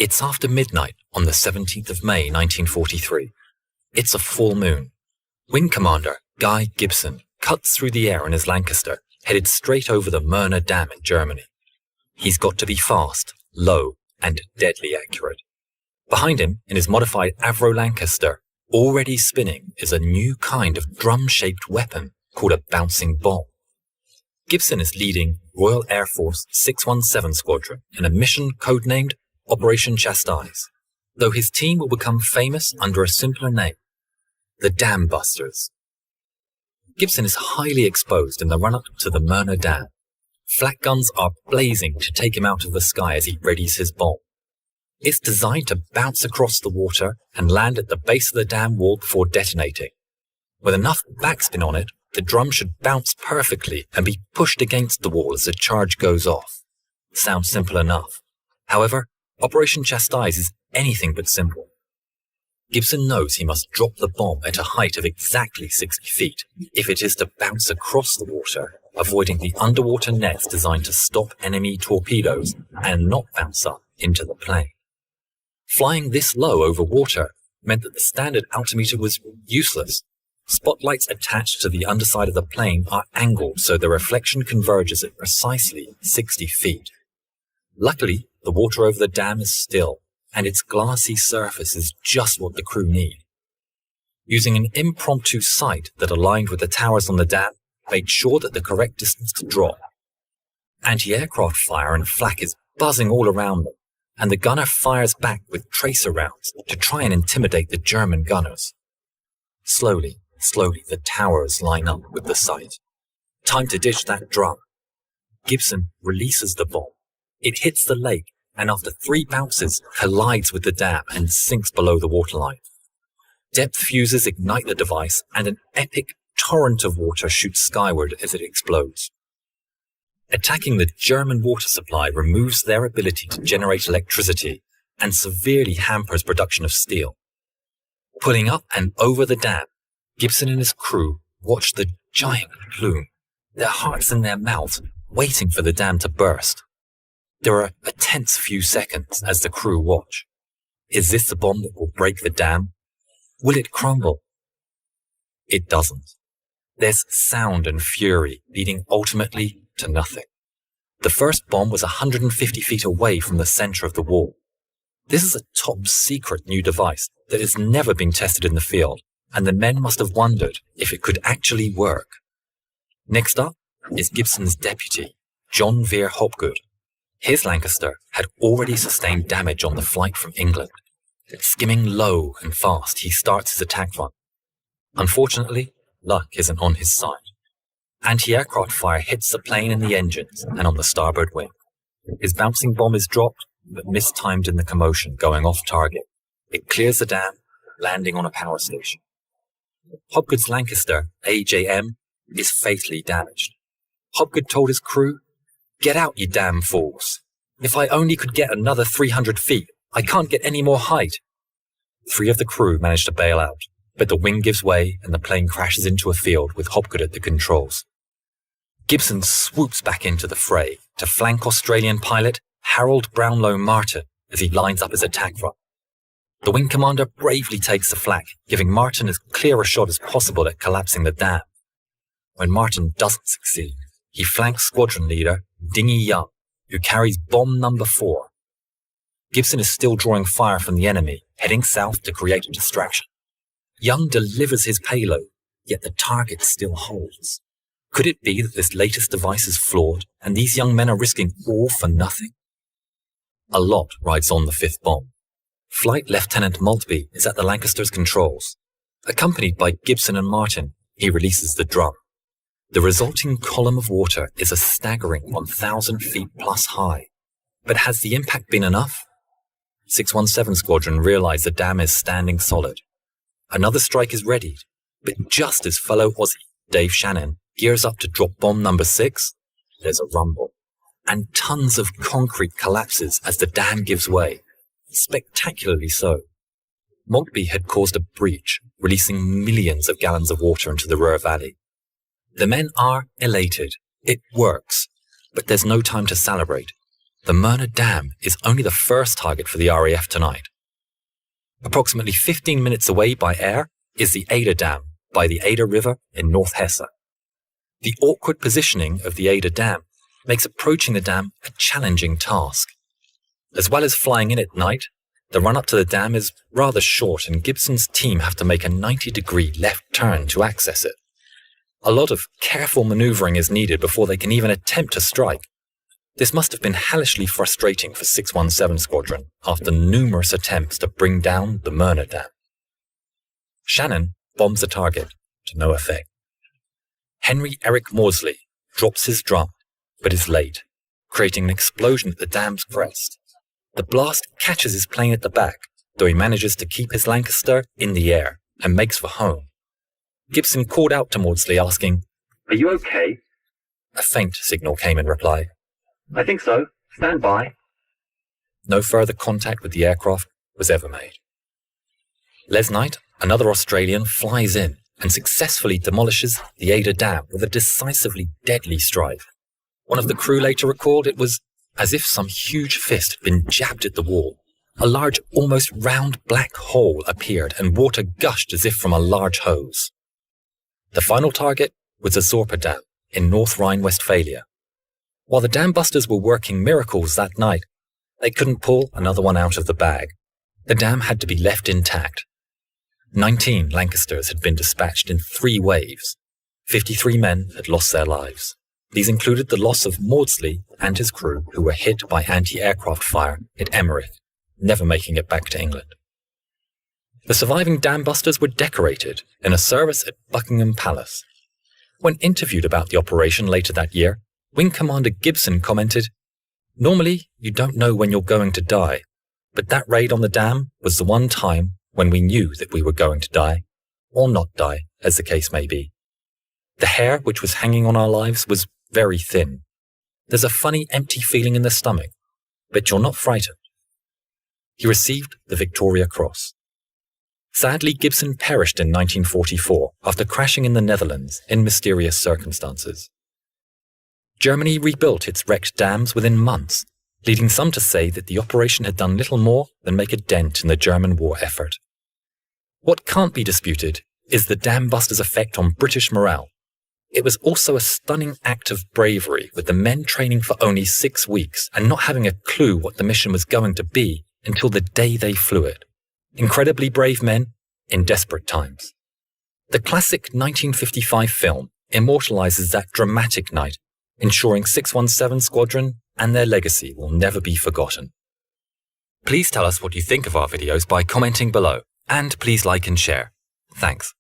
It's after midnight on the 17th of May 1943. It's a full moon. Wing Commander Guy Gibson cuts through the air in his Lancaster, headed straight over the Möhne Dam in Germany. He's got to be fast, low, and deadly accurate. Behind him, in his modified Avro Lancaster, already spinning, is a new kind of drum-shaped weapon called a bouncing bomb. Gibson is leading Royal Air Force 617 Squadron in a mission codenamed Operation Chastise, though his team will become famous under a simpler name, the Dam Busters. Gibson is highly exposed in the run-up to the Möhne Dam. Flak guns are blazing to take him out of the sky as he readies his bomb. It's designed to bounce across the water and land at the base of the dam wall before detonating. With enough backspin on it, the drum should bounce perfectly and be pushed against the wall as the charge goes off. Sounds simple enough. However, Operation Chastise is anything but simple. Gibson knows he must drop the bomb at a height of exactly 60 feet if it is to bounce across the water, avoiding the underwater nets designed to stop enemy torpedoes and not bounce up into the plane. Flying this low over water meant that the standard altimeter was useless. Spotlights attached to the underside of the plane are angled so the reflection converges at precisely 60 feet. Luckily, the water over the dam is still, and its glassy surface is just what the crew need. Using an impromptu sight that aligned with the towers on the dam made sure that the correct distance to drop. Anti-aircraft fire and flak is buzzing all around them, and the gunner fires back with tracer rounds to try and intimidate the German gunners. Slowly, the towers line up with the sight. Time to ditch that drum. Gibson releases the bomb. It hits the lake, and after 3 bounces, collides with the dam and sinks below the waterline. Depth fuses ignite the device, and an epic torrent of water shoots skyward as it explodes. Attacking the German water supply removes their ability to generate electricity and severely hampers production of steel. Pulling up and over the dam, Gibson and his crew watch the giant plume, their hearts in their mouths, waiting for the dam to burst. There are a tense few seconds as the crew watch. Is this the bomb that will break the dam? Will it crumble? It doesn't. There's sound and fury, leading ultimately to nothing. The first bomb was 150 feet away from the center of the wall. This is a top-secret new device that has never been tested in the field, and the men must have wondered if it could actually work. Next up is Gibson's deputy, John Vere Hopgood. His Lancaster had already sustained damage on the flight from England. Skimming low and fast, he starts his attack run. Unfortunately, luck isn't on his side. Anti-aircraft fire hits the plane in the engines and on the starboard wing. His bouncing bomb is dropped, but mistimed in the commotion, going off target. It clears the dam, landing on a power station. Hopgood's Lancaster, AJM, is fatally damaged. Hopgood told his crew, "Get out, you damn fools. If I only could get another 300 feet, I can't get any more height." 3 of the crew managed to bail out, but the wing gives way and the plane crashes into a field with Hopgood at the controls. Gibson swoops back into the fray to flank Australian pilot Harold Brownlow Martin as he lines up his attack run. The wing commander bravely takes the flak, giving Martin as clear a shot as possible at collapsing the dam. When Martin doesn't succeed, he flanks squadron leader Dingy Young, who carries bomb number 4. Gibson is still drawing fire from the enemy, heading south to create a distraction. Young delivers his payload, yet the target still holds. Could it be that this latest device is flawed, and these young men are risking all for nothing? A lot rides on the 5th bomb. Flight Lieutenant Maltby is at the Lancaster's controls. Accompanied by Gibson and Martin, he releases the drum. The resulting column of water is a staggering 1,000 feet plus high. But has the impact been enough? 617 Squadron realize the dam is standing solid. Another strike is readied, but just as fellow Aussie Dave Shannon gears up to drop bomb number 6, there's a rumble, and tons of concrete collapses as the dam gives way, spectacularly so. Maltby had caused a breach, releasing millions of gallons of water into the Ruhr Valley. The men are elated. It works, but there's no time to celebrate. the Myrna Dam is only the first target for the RAF tonight. Approximately 15 minutes away by air is the Ada Dam by the Ada River in North Hesse. The awkward positioning of the Ada Dam makes approaching the dam a challenging task. As well as flying in at night, the run-up to the dam is rather short and Gibson's team have to make a 90-degree left turn to access it. A lot of careful manoeuvring is needed before they can even attempt to strike. This must have been hellishly frustrating for 617 Squadron after numerous attempts to bring down the Myrna Dam. Shannon bombs the target, to no effect. Henry Eric Maudsley drops his drum, but is late, creating an explosion at the dam's crest. The blast catches his plane at the back, though he manages to keep his Lancaster in the air and makes for home. Gibson called out to Maudsley asking, "Are you okay?" A faint signal came in reply. "I think so. Stand by." No further contact with the aircraft was ever made. Les Knight, another Australian, flies in and successfully demolishes the Ada Dam with a decisively deadly strike. One of the crew later recalled it was as if some huge fist had been jabbed at the wall. A large, almost round black hole appeared and water gushed as if from a large hose. The final target was the Zorpa Dam in North Rhine-Westphalia. While the dam busters were working miracles that night, they couldn't pull another one out of the bag. The dam had to be left intact. 19 Lancasters had been dispatched in 3 waves. 53 men had lost their lives. These included the loss of Maudsley and his crew, who were hit by anti-aircraft fire at Emmerich, never making it back to England. The surviving dam busters were decorated in a service at Buckingham Palace. When interviewed about the operation later that year, Wing Commander Gibson commented, "Normally, you don't know when you're going to die, but that raid on the dam was the one time when we knew that we were going to die, or not die, as the case may be. The hair which was hanging on our lives was very thin. There's a funny empty feeling in the stomach, but you're not frightened." He received the Victoria Cross. Sadly, Gibson perished in 1944 after crashing in the Netherlands in mysterious circumstances. Germany rebuilt its wrecked dams within months, leading some to say that the operation had done little more than make a dent in the German war effort. What can't be disputed is the dam busters' effect on British morale. It was also a stunning act of bravery, with the men training for only 6 weeks and not having a clue what the mission was going to be until the day they flew it. Incredibly brave men in desperate times. The classic 1955 film immortalizes that dramatic night, ensuring 617 Squadron and their legacy will never be forgotten. Please tell us what you think of our videos by commenting below, and please like and share. Thanks.